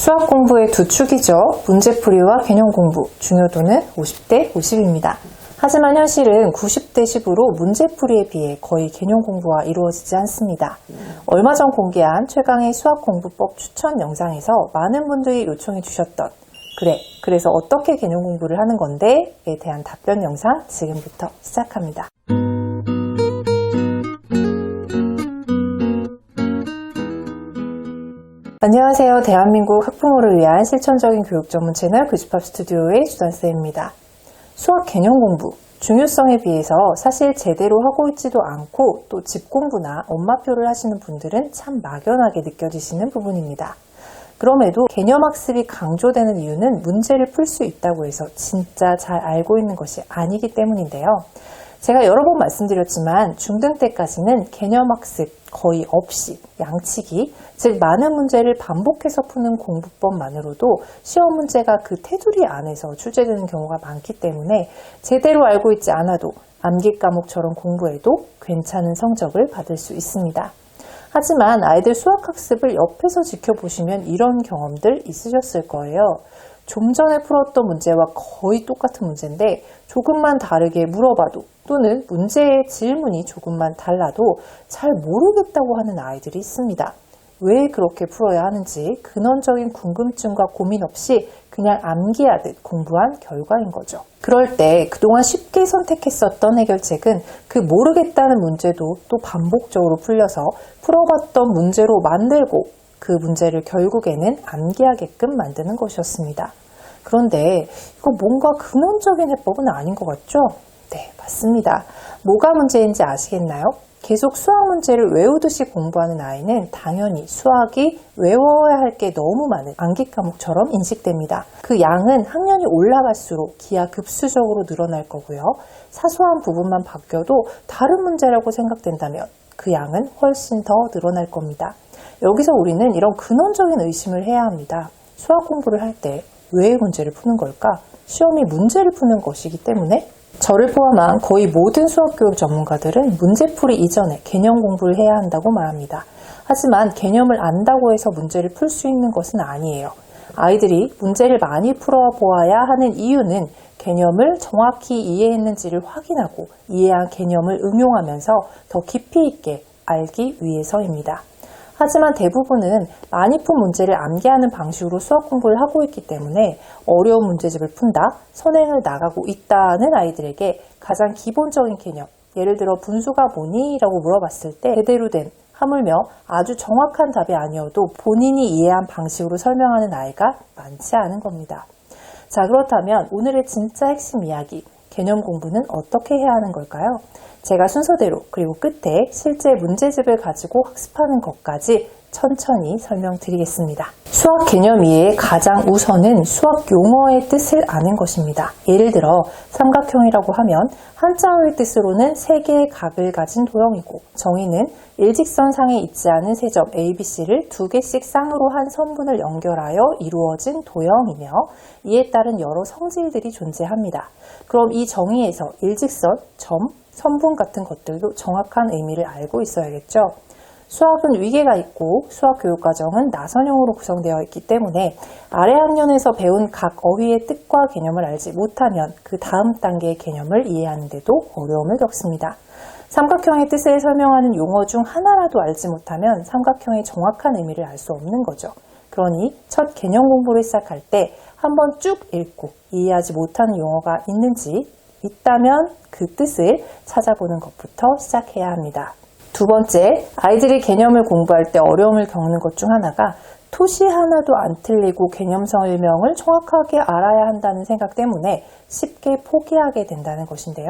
수학 공부의 두 축이죠. 문제풀이와 개념 공부, 중요도는 50대 50입니다. 하지만 현실은 90대 10으로 문제풀이에 비해 거의 개념 공부가 이루어지지 않습니다. 얼마 전 공개한 최강의 수학 공부법 추천 영상에서 많은 분들이 요청해 주셨던 그래서 어떻게 개념 공부를 하는 건데? 에 대한 답변 영상 지금부터 시작합니다. 안녕하세요. 대한민국 학부모를 위한 실천적인 교육 전문 채널 교집합 스튜디오의 주단쌤입니다. 수학 개념 공부, 중요성에 비해서 사실 제대로 하고 있지도 않고 또 집 공부나 엄마표를 하시는 분들은 참 막연하게 느껴지시는 부분입니다. 그럼에도 개념학습이 강조되는 이유는 문제를 풀 수 있다고 해서 진짜 잘 알고 있는 것이 아니기 때문인데요. 제가 여러 번 말씀드렸지만 중등 때까지는 개념학습 거의 없이 양치기, 즉 많은 문제를 반복해서 푸는 공부법만으로도 시험 문제가 그 테두리 안에서 출제되는 경우가 많기 때문에 제대로 알고 있지 않아도 암기 과목처럼 공부해도 괜찮은 성적을 받을 수 있습니다. 하지만 아이들 수학학습을 옆에서 지켜보시면 이런 경험들 있으셨을 거예요. 좀 전에 풀었던 문제와 거의 똑같은 문제인데 조금만 다르게 물어봐도 또는 문제의 질문이 조금만 달라도 잘 모르겠다고 하는 아이들이 있습니다. 왜 그렇게 풀어야 하는지 근원적인 궁금증과 고민 없이 그냥 암기하듯 공부한 결과인 거죠. 그럴 때 그동안 쉽게 선택했었던 해결책은 그 모르겠다는 문제도 또 반복적으로 풀려서 풀어봤던 문제로 만들고 그 문제를 결국에는 암기하게끔 만드는 것이었습니다. 그런데 이거 뭔가 근원적인 해법은 아닌 것 같죠? 네, 맞습니다. 뭐가 문제인지 아시겠나요? 계속 수학 문제를 외우듯이 공부하는 아이는 당연히 수학이 외워야 할 게 너무 많은 암기 과목처럼 인식됩니다. 그 양은 학년이 올라갈수록 기하급수적으로 늘어날 거고요. 사소한 부분만 바뀌어도 다른 문제라고 생각된다면 그 양은 훨씬 더 늘어날 겁니다. 여기서 우리는 이런 근원적인 의심을 해야 합니다. 수학 공부를 할 때 왜 문제를 푸는 걸까? 시험이 문제를 푸는 것이기 때문에 저를 포함한 거의 모든 수학교육 전문가들은 문제풀이 이전에 개념 공부를 해야 한다고 말합니다. 하지만 개념을 안다고 해서 문제를 풀 수 있는 것은 아니에요. 아이들이 문제를 많이 풀어보아야 하는 이유는 개념을 정확히 이해했는지를 확인하고 이해한 개념을 응용하면서 더 깊이 있게 알기 위해서입니다. 하지만 대부분은 많이 푼 문제를 암기하는 방식으로 수학 공부를 하고 있기 때문에 어려운 문제집을 푼다, 선행을 나가고 있다는 아이들에게 가장 기본적인 개념, 예를 들어 분수가 뭐니? 라고 물어봤을 때 제대로 된, 하물며 아주 정확한 답이 아니어도 본인이 이해한 방식으로 설명하는 아이가 많지 않은 겁니다. 자, 그렇다면 오늘의 진짜 핵심 이야기, 개념 공부는 어떻게 해야 하는 걸까요? 제가 순서대로 그리고 끝에 실제 문제집을 가지고 학습하는 것까지 천천히 설명드리겠습니다. 수학 개념 이해의 가장 우선은 수학 용어의 뜻을 아는 것입니다. 예를 들어 삼각형이라고 하면 한자어의 뜻으로는 3개의 각을 가진 도형이고 정의는 일직선상에 있지 않은 세 점 ABC를 2개씩 쌍으로 한 선분을 연결하여 이루어진 도형이며 이에 따른 여러 성질들이 존재합니다. 그럼 이 정의에서 일직선, 점, 선분 같은 것들도 정확한 의미를 알고 있어야겠죠. 수학은 위계가 있고 수학 교육과정은 나선형으로 구성되어 있기 때문에 아래 학년에서 배운 각 어휘의 뜻과 개념을 알지 못하면 그 다음 단계의 개념을 이해하는 데도 어려움을 겪습니다. 삼각형의 뜻을 설명하는 용어 중 하나라도 알지 못하면 삼각형의 정확한 의미를 알 수 없는 거죠. 그러니 첫 개념 공부를 시작할 때 한번 쭉 읽고 이해하지 못하는 용어가 있는지 있다면 그 뜻을 찾아보는 것부터 시작해야 합니다. 두 번째, 아이들이 개념을 공부할 때 어려움을 겪는 것 중 하나가 토시 하나도 안 틀리고 개념 설명을 정확하게 알아야 한다는 생각 때문에 쉽게 포기하게 된다는 것인데요.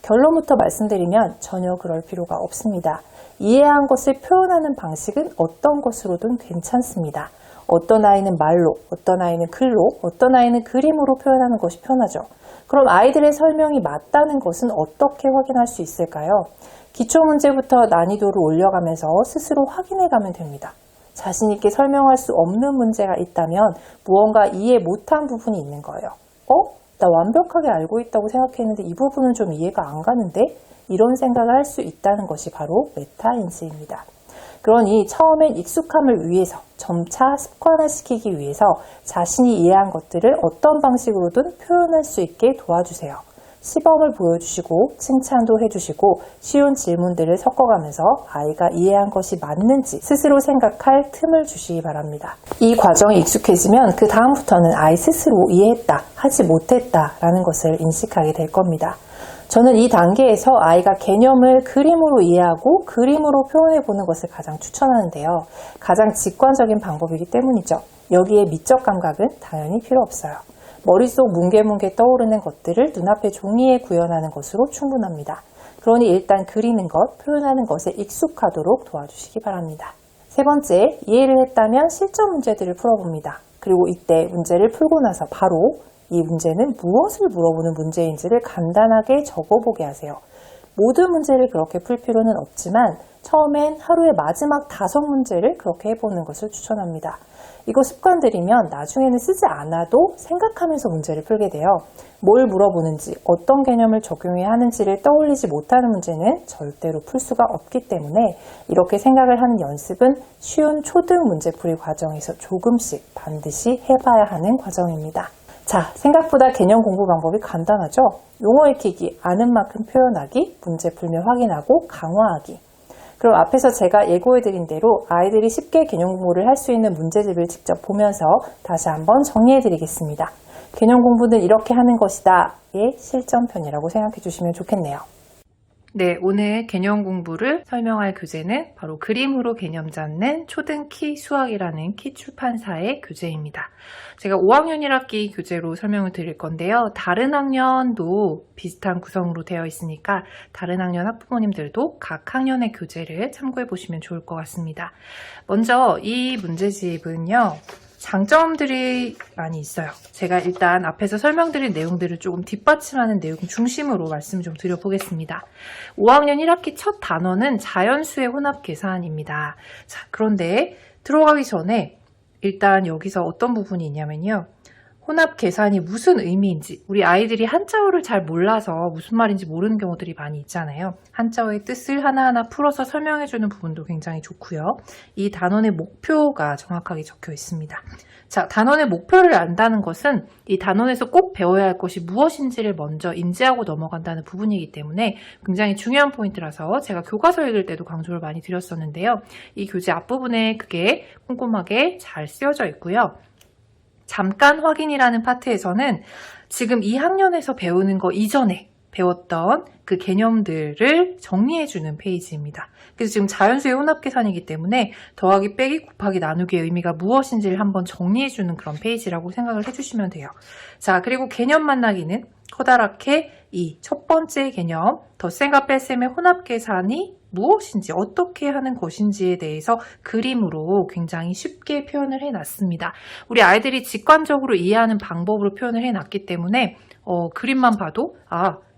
결론부터 말씀드리면 전혀 그럴 필요가 없습니다. 이해한 것을 표현하는 방식은 어떤 것으로든 괜찮습니다. 어떤 아이는 말로, 어떤 아이는 글로, 어떤 아이는 그림으로 표현하는 것이 편하죠. 그럼 아이들의 설명이 맞다는 것은 어떻게 확인할 수 있을까요? 기초문제부터 난이도를 올려가면서 스스로 확인해가면 됩니다. 자신 있게 설명할 수 없는 문제가 있다면 무언가 이해 못한 부분이 있는 거예요. 나 완벽하게 알고 있다고 생각했는데 이 부분은 좀 이해가 안 가는데? 이런 생각을 할 수 있다는 것이 바로 메타인지입니다. 그러니 처음엔 익숙함을 위해서 점차 습관화시키기 위해서 자신이 이해한 것들을 어떤 방식으로든 표현할 수 있게 도와주세요. 시범을 보여주시고 칭찬도 해주시고 쉬운 질문들을 섞어가면서 아이가 이해한 것이 맞는지 스스로 생각할 틈을 주시기 바랍니다. 이 과정이 익숙해지면 그 다음부터는 아이 스스로 이해했다, 하지 못했다 라는 것을 인식하게 될 겁니다. 저는 이 단계에서 아이가 개념을 그림으로 이해하고 그림으로 표현해 보는 것을 가장 추천하는데요. 가장 직관적인 방법이기 때문이죠. 여기에 미적 감각은 당연히 필요 없어요. 머릿속 뭉게뭉게 떠오르는 것들을 눈앞에 종이에 구현하는 것으로 충분합니다. 그러니 일단 그리는 것, 표현하는 것에 익숙하도록 도와주시기 바랍니다. 세 번째, 이해를 했다면 실전 문제들을 풀어봅니다. 그리고 이때 문제를 풀고 나서 바로 이 문제는 무엇을 물어보는 문제인지를 간단하게 적어보게 하세요. 모든 문제를 그렇게 풀 필요는 없지만 처음엔 하루의 마지막 5문제를 그렇게 해보는 것을 추천합니다. 이거 습관들이면 나중에는 쓰지 않아도 생각하면서 문제를 풀게 돼요. 뭘 물어보는지, 어떤 개념을 적용해야 하는지를 떠올리지 못하는 문제는 절대로 풀 수가 없기 때문에 이렇게 생각을 하는 연습은 쉬운 초등 문제풀이 과정에서 조금씩 반드시 해봐야 하는 과정입니다. 자, 생각보다 개념 공부 방법이 간단하죠? 용어 익히기, 아는 만큼 표현하기, 문제 풀며 확인하고 강화하기. 그럼 앞에서 제가 예고해드린 대로 아이들이 쉽게 개념 공부를 할 수 있는 문제집을 직접 보면서 다시 한번 정리해드리겠습니다. 개념 공부는 이렇게 하는 것이다 의 실전편이라고 생각해 주시면 좋겠네요. 네, 오늘 개념 공부를 설명할 교재는 바로 그림으로 개념 잡는 초등키 수학이라는 키 출판사의 교재입니다. 제가 5학년 1학기 교재로 설명을 드릴 건데요. 다른 학년도 비슷한 구성으로 되어 있으니까 다른 학년 학부모님들도 각 학년의 교재를 참고해 보시면 좋을 것 같습니다. 먼저 이 문제집은요. 장점들이 많이 있어요. 제가 일단 앞에서 설명드린 내용들을 조금 뒷받침하는 내용 중심으로 말씀 좀 드려보겠습니다. 5학년 1학기 첫 단원은 자연수의 혼합 계산입니다. 자, 그런데 들어가기 전에 일단 여기서 어떤 부분이 있냐면요. 혼합 계산이 무슨 의미인지 우리 아이들이 한자어를 잘 몰라서 무슨 말인지 모르는 경우들이 많이 있잖아요. 한자어의 뜻을 하나하나 풀어서 설명해주는 부분도 굉장히 좋고요. 이 단원의 목표가 정확하게 적혀 있습니다. 자, 단원의 목표를 안다는 것은 이 단원에서 꼭 배워야 할 것이 무엇인지를 먼저 인지하고 넘어간다는 부분이기 때문에 굉장히 중요한 포인트라서 제가 교과서 읽을 때도 강조를 많이 드렸었는데요. 이 교재 앞부분에 그게 꼼꼼하게 잘 쓰여져 있고요. 잠깐 확인이라는 파트에서는 지금 2학년에서 배우는 거 이전에 배웠던 그 개념들을 정리해주는 페이지입니다. 그래서 지금 자연수의 혼합계산이기 때문에 더하기, 빼기, 곱하기, 나누기의 의미가 무엇인지를 한번 정리해주는 그런 페이지라고 생각을 해주시면 돼요. 자, 그리고 개념 만나기는 커다랗게 이 첫 번째 개념, 덧셈과 뺄셈의 혼합계산이 무엇인지 어떻게 하는 것인지에 대해서 그림으로 굉장히 쉽게 표현을 해놨습니다. 우리 아이들이 직관적으로 이해하는 방법으로 표현을 해놨기 때문에 그림만 봐도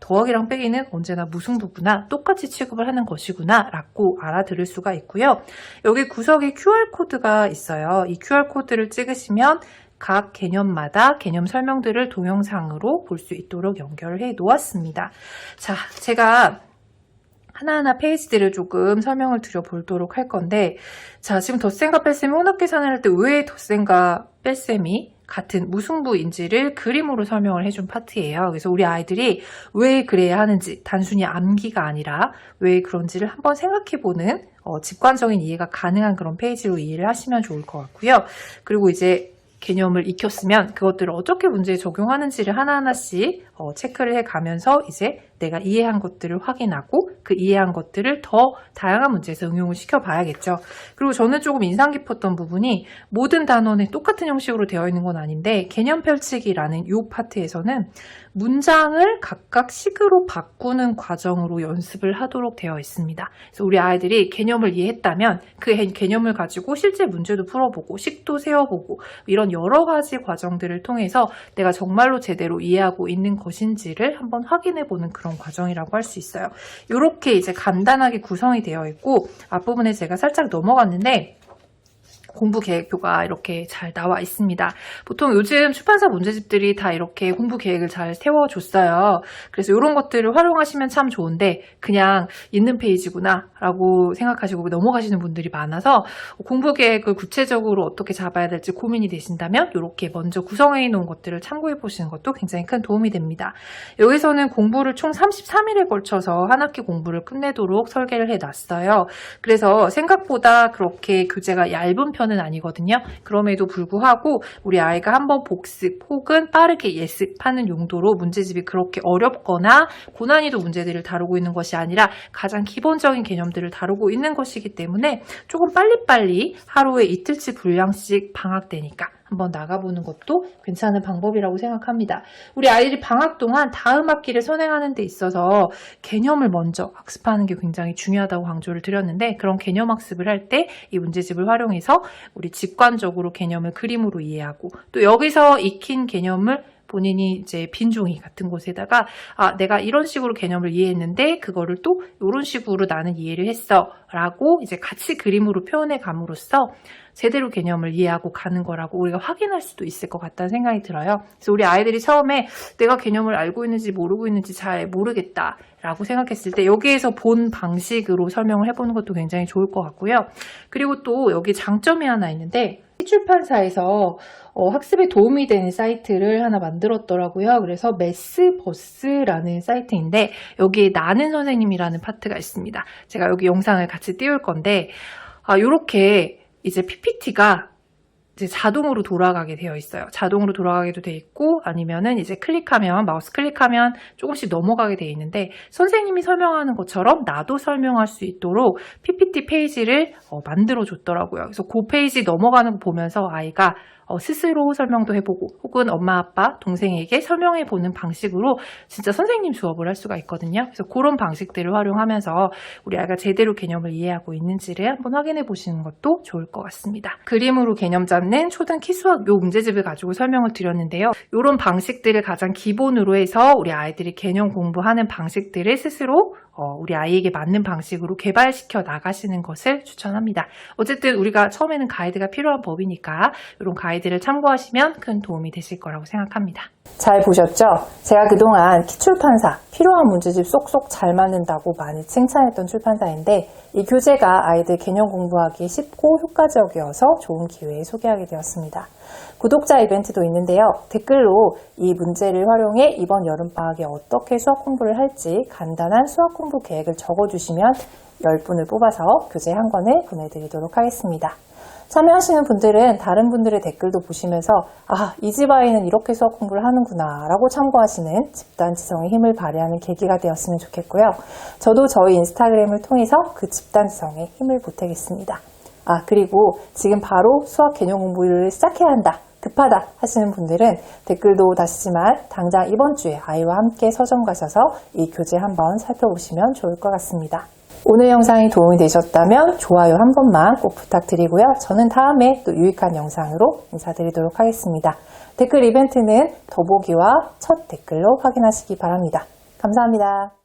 더하기랑 빼기는 언제나 무승부구나, 똑같이 취급을 하는 것이구나 라고 알아들을 수가 있고요. 여기 구석에 QR코드가 있어요. 이 QR코드를 찍으시면 각 개념마다 개념 설명들을 동영상으로 볼 수 있도록 연결을 해 놓았습니다. 자, 제가 하나하나 페이지들을 조금 설명을 드려보도록 할 건데, 자, 지금 덧셈과 뺄셈이 혼합 계산을 할 때 왜 덧셈과 뺄셈이 같은 무승부인지를 그림으로 설명을 해준 파트예요. 그래서 우리 아이들이 왜 그래야 하는지, 단순히 암기가 아니라 왜 그런지를 한번 생각해보는 직관적인 이해가 가능한 그런 페이지로 이해를 하시면 좋을 것 같고요. 그리고 이제 개념을 익혔으면 그것들을 어떻게 문제에 적용하는지를 하나하나씩 체크를 해가면서 이제 내가 이해한 것들을 확인하고 그 이해한 것들을 더 다양한 문제에서 응용을 시켜봐야겠죠. 그리고 저는 조금 인상 깊었던 부분이 모든 단원에 똑같은 형식으로 되어 있는 건 아닌데 개념 펼치기라는 이 파트에서는 문장을 각각 식으로 바꾸는 과정으로 연습을 하도록 되어 있습니다. 그래서 우리 아이들이 개념을 이해했다면 그 개념을 가지고 실제 문제도 풀어보고 식도 세워보고 이런 여러 가지 과정들을 통해서 내가 정말로 제대로 이해하고 있는 것인지를 한번 확인해보는 그런 과정이라고 할 수 있어요. 이렇게 이제 간단하게 구성이 되어 있고 앞부분에 제가 살짝 넘어갔는데 공부 계획표가 이렇게 잘 나와 있습니다. 보통 요즘 출판사 문제집들이 다 이렇게 공부 계획을 잘 세워줬어요. 그래서 이런 것들을 활용하시면 참 좋은데 그냥 있는 페이지구나 라고 생각하시고 넘어가시는 분들이 많아서 공부 계획을 구체적으로 어떻게 잡아야 될지 고민이 되신다면 이렇게 먼저 구성해 놓은 것들을 참고해 보시는 것도 굉장히 큰 도움이 됩니다. 여기서는 공부를 총 33일에 걸쳐서 한 학기 공부를 끝내도록 설계를 해놨어요. 그래서 생각보다 그렇게 교재가 얇은 편은 아니거든요. 그럼에도 불구하고 우리 아이가 한번 복습 혹은 빠르게 예습하는 용도로 문제집이 그렇게 어렵거나 고난이도 문제들을 다루고 있는 것이 아니라 가장 기본적인 개념들을 다루고 있는 것이기 때문에 조금 빨리빨리 하루에 이틀치 분량씩 방학 때니까 한번 나가보는 것도 괜찮은 방법이라고 생각합니다. 우리 아이들이 방학 동안 다음 학기를 선행하는 데 있어서 개념을 먼저 학습하는 게 굉장히 중요하다고 강조를 드렸는데 그런 개념 학습을 할 때 이 문제집을 활용해서 우리 직관적으로 개념을 그림으로 이해하고 또 여기서 익힌 개념을 본인이 이제 빈 종이 같은 곳에다가 내가 이런 식으로 개념을 이해했는데 그거를 또 이런 식으로 나는 이해를 했어 라고 이제 같이 그림으로 표현해 감으로써 제대로 개념을 이해하고 가는 거라고 우리가 확인할 수도 있을 것 같다는 생각이 들어요. 그래서 우리 아이들이 처음에 내가 개념을 알고 있는지 모르고 있는지 잘 모르겠다 라고 생각했을 때 여기에서 본 방식으로 설명을 해보는 것도 굉장히 좋을 것 같고요. 그리고 또 여기 장점이 하나 있는데 출판사에서 학습에 도움이 되는 사이트를 하나 만들었더라고요. 그래서 매스버스라는 사이트인데 여기에 나는 선생님이라는 파트가 있습니다. 제가 여기 영상을 같이 띄울 건데 이렇게 이제 PPT가 이제 자동으로 돌아가게 되어 있어요. 자동으로 돌아가게도 되어 있고 아니면은 이제 마우스 클릭하면 조금씩 넘어가게 되어 있는데 선생님이 설명하는 것처럼 나도 설명할 수 있도록 PPT 페이지를 만들어 줬더라고요. 그래서 그 페이지 넘어가는 거 보면서 아이가 스스로 설명도 해보고 혹은 엄마, 아빠, 동생에게 설명해보는 방식으로 진짜 선생님 수업을 할 수가 있거든요. 그래서 그런 방식들을 활용하면서 우리 아이가 제대로 개념을 이해하고 있는지를 한번 확인해 보시는 것도 좋을 것 같습니다. 그림으로 개념 잡는 초등키 수학 요 문제집을 가지고 설명을 드렸는데요. 이런 방식들을 가장 기본으로 해서 우리 아이들이 개념 공부하는 방식들을 스스로 우리 아이에게 맞는 방식으로 개발시켜 나가시는 것을 추천합니다. 어쨌든 우리가 처음에는 가이드가 필요한 법이니까 이런 가이드를 참고하시면 큰 도움이 되실 거라고 생각합니다. 잘 보셨죠? 제가 그동안 키출판사, 필요한 문제집 쏙쏙 잘 맞는다고 많이 칭찬했던 출판사인데 이 교재가 아이들 개념 공부하기 쉽고 효과적이어서 좋은 기회에 소개하게 되었습니다. 구독자 이벤트도 있는데요. 댓글로 이 문제를 활용해 이번 여름방학에 어떻게 수학 공부를 할지 간단한 수학 공부 계획을 적어주시면 10분을 뽑아서 교재 한 권을 보내드리도록 하겠습니다. 참여하시는 분들은 다른 분들의 댓글도 보시면서 이 집 아이는 이렇게 수학 공부를 하는구나 라고 참고하시는 집단지성의 힘을 발휘하는 계기가 되었으면 좋겠고요. 저도 저희 인스타그램을 통해서 그 집단지성의 힘을 보태겠습니다. 그리고 지금 바로 수학 개념 공부를 시작해야 한다, 급하다 하시는 분들은 댓글도 다시지만 당장 이번 주에 아이와 함께 서점 가셔서 이 교재 한번 살펴보시면 좋을 것 같습니다. 오늘 영상이 도움이 되셨다면 좋아요 한 번만 꼭 부탁드리고요. 저는 다음에 또 유익한 영상으로 인사드리도록 하겠습니다. 댓글 이벤트는 더보기와 첫 댓글로 확인하시기 바랍니다. 감사합니다.